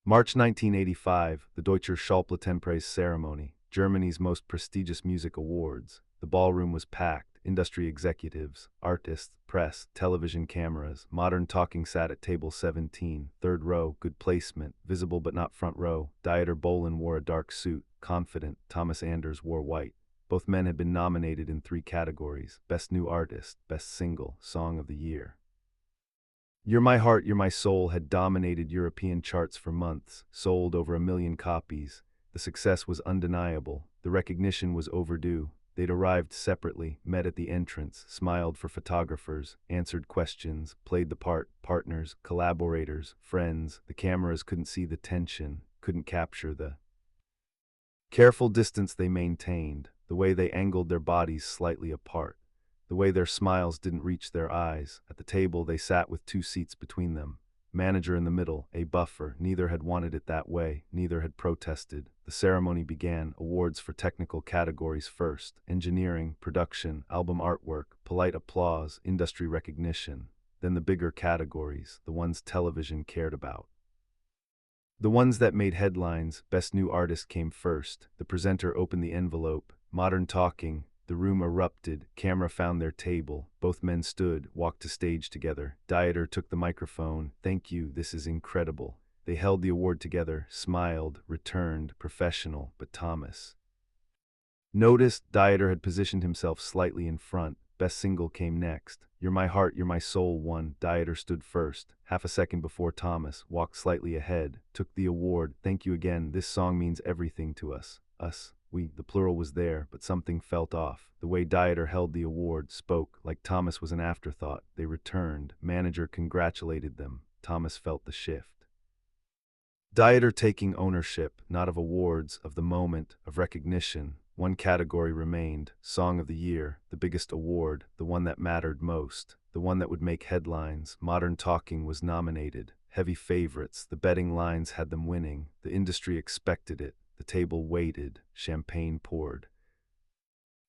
March 1985, the Deutscher Schallplattenpreis ceremony, Germany's most prestigious music awards. The ballroom was packed. Industry executives, artists, press, television cameras. Modern Talking sat at table 17, third row, good placement, visible but not front row. Dieter Bohlen wore a dark suit, confident. Thomas Anders wore white. Both men had been nominated in 3 categories: Best New Artist, Best Single, Song of the Year. You're My Heart, You're My Soul had dominated European charts for months, sold over 1 million copies. The success was undeniable. The recognition was overdue. They'd arrived separately, met at the entrance, smiled for photographers, answered questions, played the part, partners, collaborators, friends. The cameras couldn't see the tension, couldn't capture the careful distance they maintained, the way they angled their bodies slightly apart, the way their smiles didn't reach their eyes. At the table they sat with 2 seats between them. Manager in the middle, a buffer. Neither had wanted it that way, neither had protested. The ceremony began, awards for technical categories first, engineering, production, album artwork, polite applause, industry recognition. Then the bigger categories, the ones television cared about. The ones that made headlines. Best New Artist came first. The presenter opened the envelope. Modern Talking. The room erupted. Camera found their table. Both men stood, walked to stage together. Dieter took the microphone. Thank you, this is incredible. They held the award together, smiled, returned, professional, but Thomas noticed. Dieter had positioned himself slightly in front. Best Single came next. You're My Heart, You're My Soul won. Dieter stood first, half a second before Thomas, walked slightly ahead, took the award. Thank you again, this song means everything to us. Us. We, the plural was there, but something felt off. The way Dieter held the award, spoke, like Thomas was an afterthought. They returned. Manager congratulated them. Thomas felt the shift. Dieter taking ownership, not of awards, of the moment, of recognition. 1 category remained, Song of the Year, the biggest award, the one that mattered most, the one that would make headlines. Modern Talking was nominated. Heavy favorites, the betting lines had them winning. The industry expected it. The table waited. Champagne poured.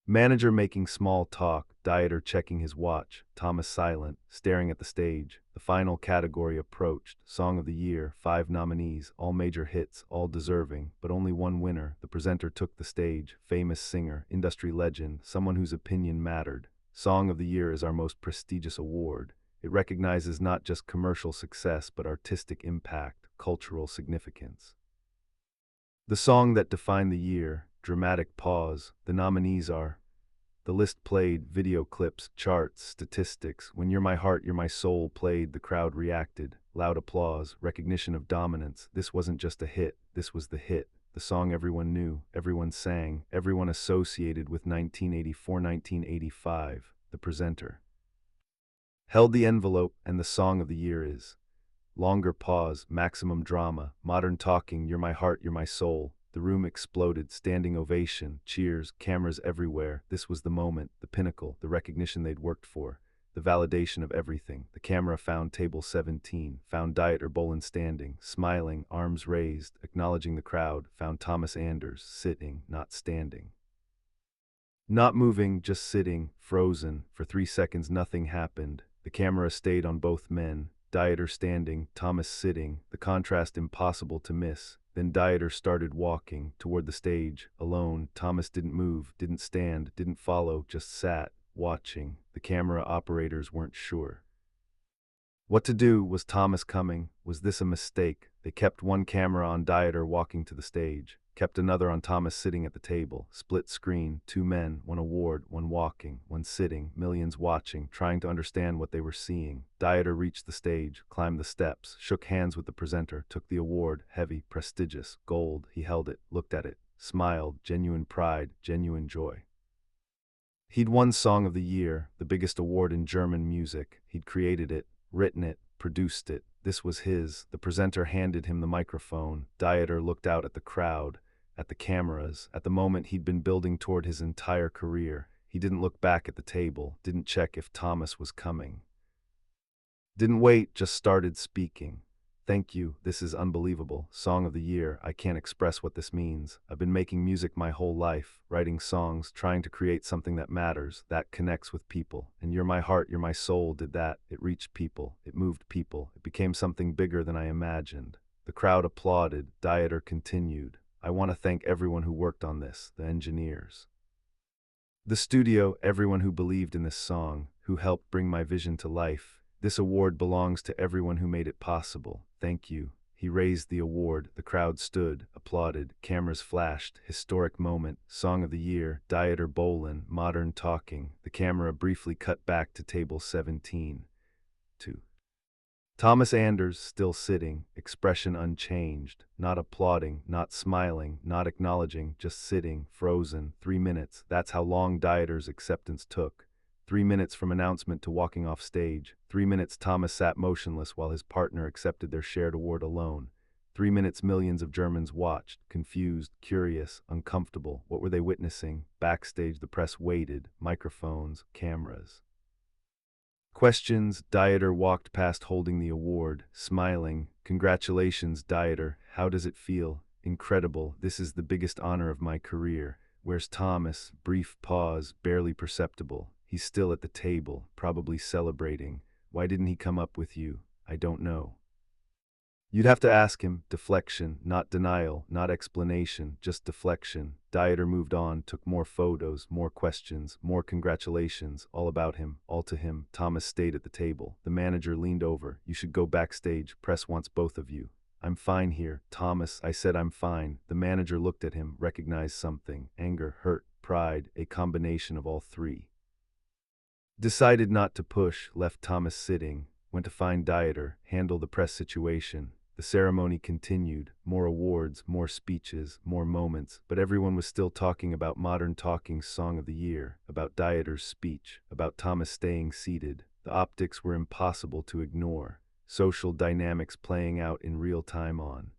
Manager making small talk, Dieter checking his watch, Thomas silent, staring at the stage. The final category approached, Song of the Year, 5 nominees, all major hits, all deserving, but only one winner. The presenter took the stage, famous singer, industry legend, someone whose opinion mattered. Song of the Year is our most prestigious award. It recognizes not just commercial success, but artistic impact, cultural significance. The song that defined the year. Dramatic pause. The nominees are. The list played, video clips, charts, statistics. When You're My Heart, You're My Soul played, the crowd reacted. Loud applause, recognition of dominance. This wasn't just a hit, this was the hit. The song everyone knew, everyone sang, everyone associated with 1984-1985. The presenter held the envelope, and the song of the year is. Longer pause, maximum drama, Modern Talking, You're My Heart, You're My Soul. The room exploded, standing ovation, cheers, cameras everywhere. This was the moment, the pinnacle, the recognition they'd worked for, the validation of everything. The camera found table 17, found Dieter Bohlen standing, smiling, arms raised, acknowledging the crowd, found Thomas Anders, sitting, not standing. Not moving, just sitting, frozen. For 3 seconds nothing happened. The camera stayed on both men. Dieter standing, Thomas sitting, the contrast impossible to miss. Then Dieter started walking toward the stage, alone. Thomas didn't move, didn't stand, didn't follow, just sat, watching. The camera operators weren't sure what to do. Was Thomas coming? Was this a mistake? They kept 1 camera on Dieter walking to the stage, kept another on Thomas sitting at the table. Split screen, 2 men, 1 award, 1 walking, 1 sitting, millions watching, trying to understand what they were seeing. Dieter reached the stage, climbed the steps, shook hands with the presenter, took the award, heavy, prestigious, gold. He held it, looked at it, smiled, genuine pride, genuine joy. He'd won Song of the Year, the biggest award in German music. He'd created it, written it, produced it. This was his. The presenter handed him the microphone. Dieter looked out at the crowd, at the cameras, at the moment he'd been building toward his entire career. He didn't look back at the table, didn't check if Thomas was coming. Didn't wait, just started speaking. Thank you, this is unbelievable. Song of the Year, I can't express what this means. I've been making music my whole life, writing songs, trying to create something that matters, that connects with people. And You're My Heart, You're My Soul did that. It reached people, it moved people, it became something bigger than I imagined. The crowd applauded. Dieter continued. I want to thank everyone who worked on this, the engineers, the studio, everyone who believed in this song, who helped bring my vision to life. This award belongs to everyone who made it possible. Thank you. He raised the award. The crowd stood, applauded, cameras flashed. Historic moment, Song of the Year, Dieter Bohlen, Modern Talking. The camera briefly cut back to table 17. 2. Thomas Anders still sitting, expression unchanged, not applauding, not smiling, not acknowledging, just sitting, frozen. 3 minutes, that's how long Dieter's acceptance took. 3 minutes from announcement to walking off stage. 3 minutes Thomas sat motionless while his partner accepted their shared award alone. 3 minutes millions of Germans watched, confused, curious, uncomfortable. What were they witnessing? Backstage the press waited, microphones, cameras. Questions. Dieter walked past holding the award, smiling. Congratulations, Dieter. How does it feel? Incredible. This is the biggest honor of my career. Where's Thomas? Brief pause, barely perceptible. He's still at the table, probably celebrating. Why didn't he come up with you? I don't know. You'd have to ask him. Deflection, not denial, not explanation, just deflection. Dieter moved on, took more photos, more questions, more congratulations, all about him, all to him. Thomas stayed at the table. The manager leaned over. You should go backstage. Press wants both of you. I'm fine here. Thomas, I said I'm fine. The manager looked at him, recognized something. Anger, hurt, pride, a combination of all three. Decided not to push, left Thomas sitting. Went to find Dieter, handle the press situation. The ceremony continued, more awards, more speeches, more moments, but everyone was still talking about Modern Talking's Song of the Year, about Dieter's speech, about Thomas staying seated. The optics were impossible to ignore, social dynamics playing out in real time on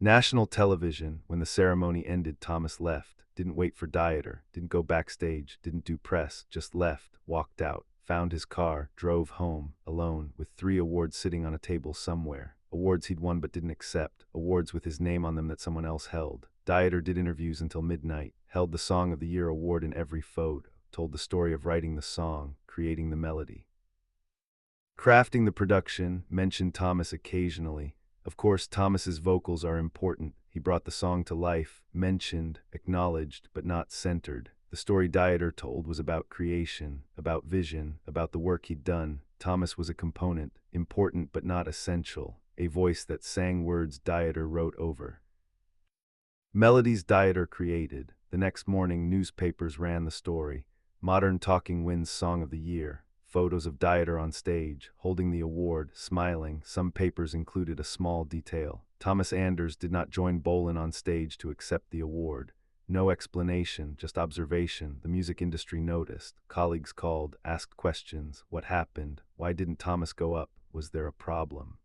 national television. When the ceremony ended, Thomas left, didn't wait for Dieter, didn't go backstage, didn't do press, just left, walked out, found his car, drove home, alone, with 3 awards sitting on a table somewhere. Awards he'd won but didn't accept, awards with his name on them that someone else held. Dieter did interviews until midnight, held the Song of the Year award in every photo, told the story of writing the song, creating the melody, crafting the production, mentioned Thomas occasionally. Of course, Thomas's vocals are important. He brought the song to life, mentioned, acknowledged, but not centered. The story Dieter told was about creation, about vision, about the work he'd done. Thomas was a component, important but not essential, a voice that sang words Dieter wrote over. Melodies Dieter created. The next morning, newspapers ran the story. Modern Talking wins Song of the Year. Photos of Dieter on stage, holding the award, smiling. Some papers included a small detail. Thomas Anders did not join Bohlen on stage to accept the award. No explanation, just observation. The music industry noticed. Colleagues called, asked questions. What happened? Why didn't Thomas go up? Was there a problem?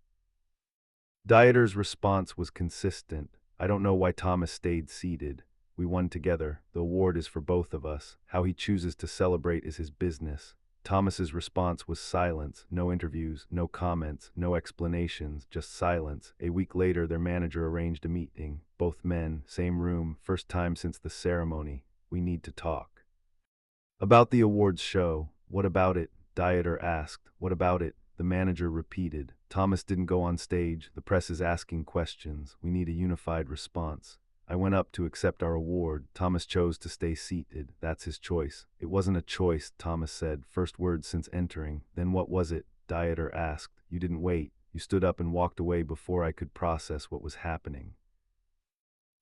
Dieter's response was consistent. I don't know why Thomas stayed seated. We won together. The award is for both of us. How he chooses to celebrate is his business. Thomas's response was silence. No interviews, no comments, no explanations, just silence. A week later, their manager arranged a meeting. Both men, same room, first time since the ceremony. We need to talk. About the awards show. What about it? Dieter asked. What about it? The manager repeated. Thomas didn't go on stage. The press is asking questions. We need a unified response. I went up to accept our award. Thomas chose to stay seated. That's his choice. It wasn't a choice, Thomas said, first words since entering. Then what was it? Dieter asked. You didn't wait. You stood up and walked away before I could process what was happening.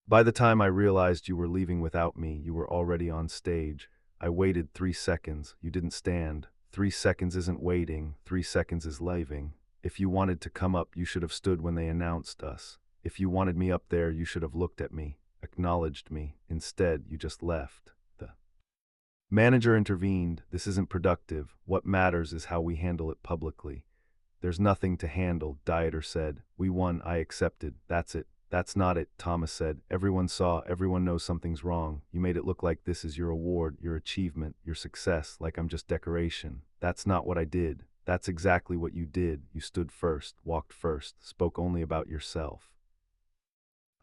By the time I realized you were leaving without me, you were already on stage. I waited 3 seconds. You didn't stand. 3 seconds isn't waiting. 3 seconds is leaving. If you wanted to come up, you should have stood when they announced us. If you wanted me up there, you should have looked at me, acknowledged me. Instead, you just left. The manager intervened. This isn't productive. What matters is how we handle it publicly. There's nothing to handle, Dieter said. We won, I accepted. That's it. That's not it, Thomas said. Everyone saw, everyone knows something's wrong. You made it look like this is your award, your achievement, your success, like I'm just decoration. That's not what I did. That's exactly what you did. You stood first, walked first, spoke only about yourself.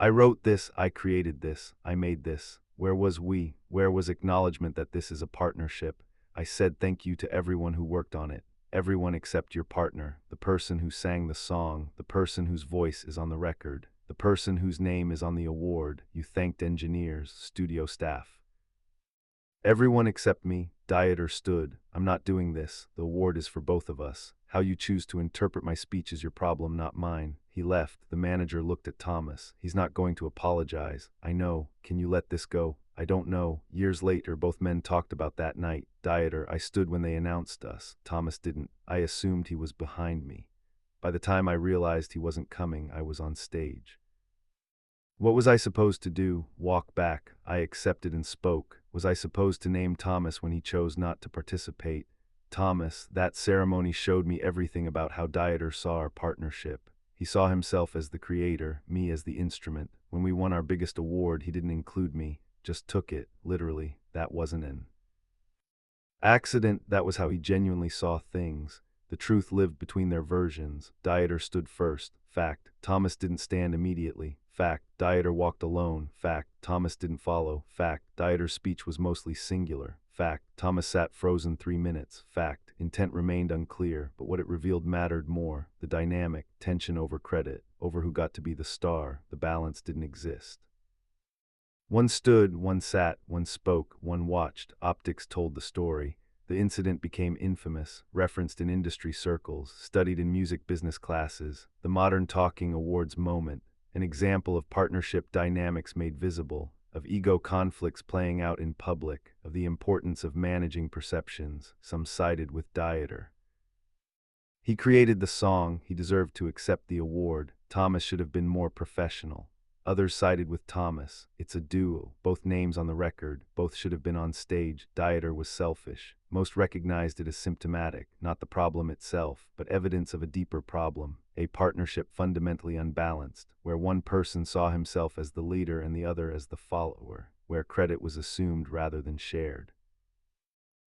I wrote this, I created this, I made this. Where was we? Where was acknowledgement that this is a partnership? I said thank you to everyone who worked on it. Everyone except your partner, the person who sang the song, the person whose voice is on the record, the person whose name is on the award. You thanked engineers, studio staff. Everyone except me. Dieter stood. I'm not doing this. The award is for both of us. How you choose to interpret my speech is your problem, not mine. He left. The manager looked at Thomas. He's not going to apologize. I know. Can you let this go? I don't know. Years later, both men talked about that night. Dieter, I stood when they announced us. Thomas didn't. I assumed he was behind me. By the time I realized he wasn't coming, I was on stage. What was I supposed to do? Walk back. I accepted and spoke. Was I supposed to name Thomas when he chose not to participate? Thomas, that ceremony showed me everything about how Dieter saw our partnership. He saw himself as the creator, me as the instrument. When we won our biggest award, he didn't include me, just took it, literally. That wasn't an accident, that was how he genuinely saw things. The truth lived between their versions. Dieter stood first. Fact. Thomas didn't stand immediately. Fact. Dieter walked alone. Fact. Thomas didn't follow. Fact. Dieter's speech was mostly singular. Fact. Thomas sat frozen 3 minutes. Fact. Intent remained unclear, but what it revealed mattered more. The dynamic, tension over credit, over who got to be the star. The balance didn't exist. One stood, one sat, one spoke, one watched. Optics told the story. The incident became infamous, referenced in industry circles, studied in music business classes. The Modern Talking Awards moment, an example of partnership dynamics made visible, of ego conflicts playing out in public, of the importance of managing perceptions. Some sided with Dieter. He created the song, he deserved to accept the award. Thomas should have been more professional. Others sided with Thomas. It's a duo, both names on the record, both should have been on stage. Dieter was selfish. Most recognized it as symptomatic, not the problem itself, but evidence of a deeper problem, a partnership fundamentally unbalanced, where one person saw himself as the leader and the other as the follower, where credit was assumed rather than shared,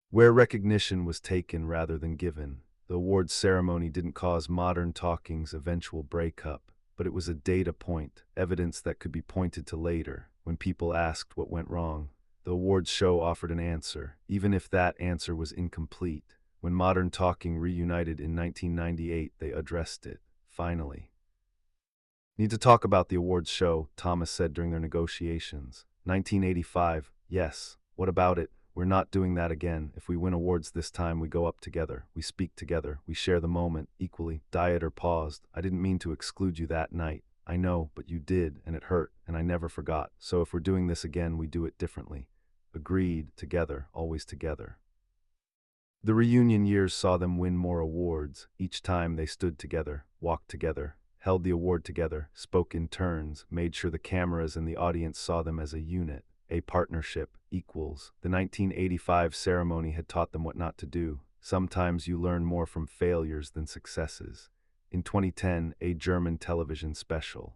where recognition was taken rather than given. The awards ceremony didn't cause Modern Talking's eventual breakup, but it was a data point, evidence that could be pointed to later. When people asked what went wrong, the awards show offered an answer, even if that answer was incomplete. When Modern Talking reunited in 1998, they addressed it, finally. Need to talk about the awards show, Thomas said during their negotiations. 1985, yes. What about it? We're not doing that again. If we win awards this time, we go up together. We speak together. We share the moment equally. Dieter paused. I didn't mean to exclude you that night. I know, but you did, and it hurt, and I never forgot. So if we're doing this again, we do it differently. Agreed, together, always together. The reunion years saw them win more awards. Each time they stood together, walked together, held the award together, spoke in turns, made sure the cameras and the audience saw them as a unit. A partnership, equals. The 1985 ceremony had taught them what not to do. Sometimes you learn more from failures than successes. In 2010, a German television special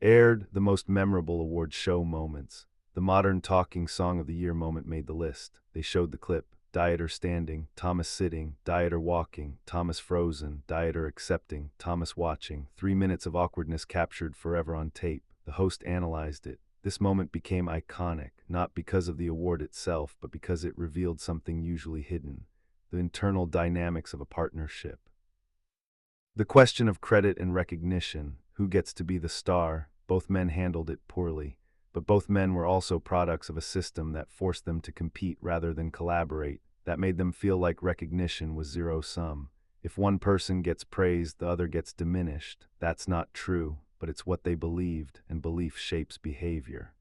aired the most memorable award show moments. The Modern Talking Song of the Year moment made the list. They showed the clip. Dieter standing, Thomas sitting, Dieter walking, Thomas frozen, Dieter accepting, Thomas watching. 3 minutes of awkwardness captured forever on tape. The host analyzed it. This moment became iconic, not because of the award itself, but because it revealed something usually hidden, the internal dynamics of a partnership. The question of credit and recognition, who gets to be the star. Both men handled it poorly, but both men were also products of a system that forced them to compete rather than collaborate, that made them feel like recognition was zero-sum. If one person gets praised, the other gets diminished. That's not true, but it's what they believed, and belief shapes behavior.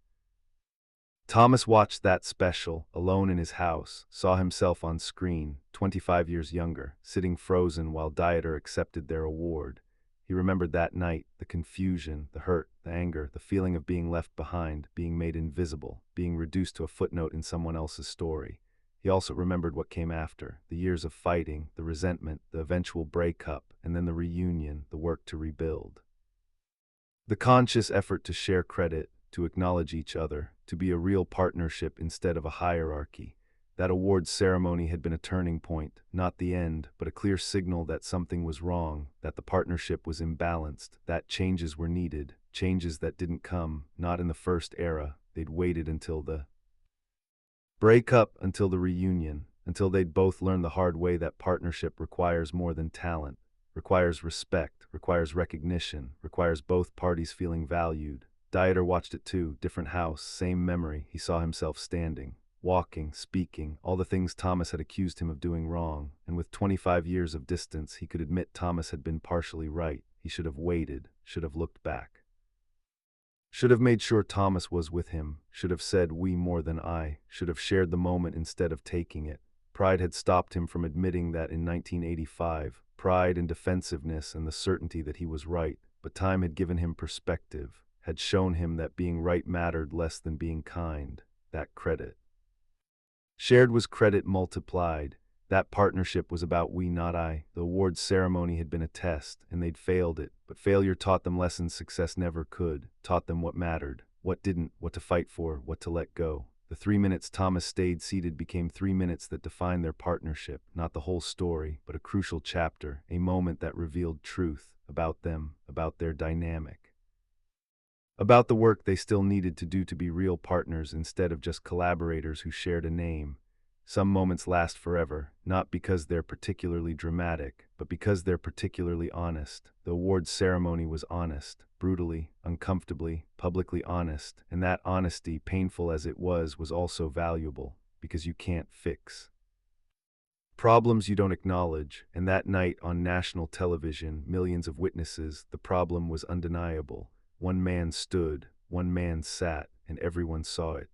Thomas watched that special, alone in his house, saw himself on screen, 25 years younger, sitting frozen while Dieter accepted their award. He remembered that night, the confusion, the hurt, the anger, the feeling of being left behind, being made invisible, being reduced to a footnote in someone else's story. He also remembered what came after, the years of fighting, the resentment, the eventual breakup, and then the reunion, the work to rebuild. The conscious effort to share credit, to acknowledge each other, to be a real partnership instead of a hierarchy. That awards ceremony had been a turning point, not the end, but a clear signal that something was wrong, that the partnership was imbalanced, that changes were needed, changes that didn't come, not in the first era. They'd waited until the breakup, until the reunion, until they'd both learn the hard way that partnership requires more than talent, requires respect, requires recognition, requires both parties feeling valued. Dieter watched it too, different house, same memory. He saw himself standing, walking, speaking, all the things Thomas had accused him of doing wrong, and with 25 years of distance, he could admit Thomas had been partially right. He should have waited, should have looked back. Should have made sure Thomas was with him, should have said we more than I, should have shared the moment instead of taking it. Pride had stopped him from admitting that in 1985, pride and defensiveness and the certainty that he was right, but time had given him perspective, had shown him that being right mattered less than being kind, that credit. Shared was credit multiplied. That partnership was about we, not I. The awards ceremony had been a test, and they'd failed it, but failure taught them lessons success never could, taught them what mattered, what didn't, what to fight for, what to let go. The 3 minutes Thomas stayed seated became 3 minutes that defined their partnership, not the whole story, but a crucial chapter, a moment that revealed truth about them, about their dynamic. About the work they still needed to do to be real partners instead of just collaborators who shared a name. Some moments last forever, not because they're particularly dramatic, but because they're particularly honest. The awards ceremony was honest, brutally, uncomfortably, publicly honest, and that honesty, painful as it was also valuable, because you can't fix problems you don't acknowledge, and that night on national television, millions of witnesses, the problem was undeniable. One man stood, one man sat, and everyone saw it.